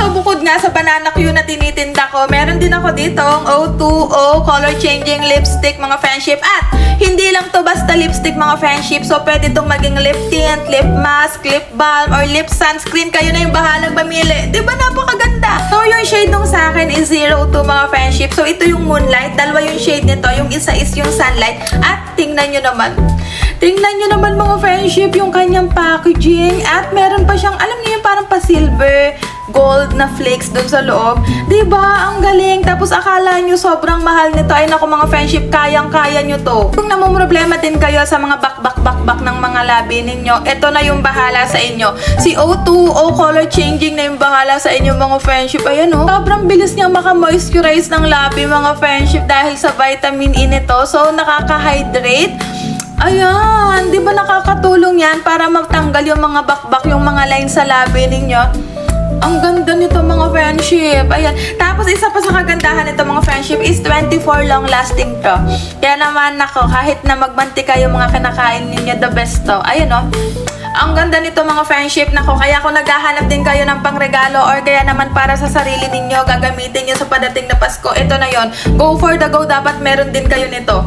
So, bukod nga sa Banana Q na tinitinda ko, meron din ako ditong O2O Color Changing Lipstick, mga friendship. At hindi lang to basta lipstick, mga friendship. So, pwede itong maging lip tint, lip mask, lip balm, or lip sunscreen. Kayo na yung bahalang mamili. Diba napakaganda? So, yung shade nung sa akin is 02, mga friendship. So, ito yung Moonlight. Dalawa yung shade nito. Yung isa is yung Sunlight. At tingnan nyo naman. Tingnan nyo naman, mga friendship, yung kanyang packaging. At meron pa siyang, alam niyo yung parang pa-silver gold na flakes dun sa loob. Diba? Ang galing. Tapos akala nyo sobrang mahal nito. Ay naku, mga friendship, kayang-kaya nyo to. Kung namumroblema din kayo sa mga bakbak ng mga labi ninyo, ito na yung bahala sa inyo. Si O2O Color Changing na yung bahala sa inyo, mga friendship. Ayan o. Sobrang bilis niyang maka-moisturize ng labi, mga friendship, dahil sa vitamin E nito. So, nakaka-hydrate. Ayan, di ba nakakatulong yan para magtanggal yung mga bakbak, yung mga lines sa labi ninyo? Ang ganda nito, mga friendship. Ayan. Tapos, isa pa sa kagandahan nito, mga friendship, is 24 long lasting to. Kaya naman, nako, kahit na magmantika yung mga kinakain ninyo, the best to. Ayan o. Ang ganda nito, mga friendship. Nako, kaya kung naghahanap din kayo ng pangregalo or kaya naman para sa sarili ninyo, gagamitin nyo sa padating na Pasko, ito na yon. Go for the go. Dapat meron din kayo nito.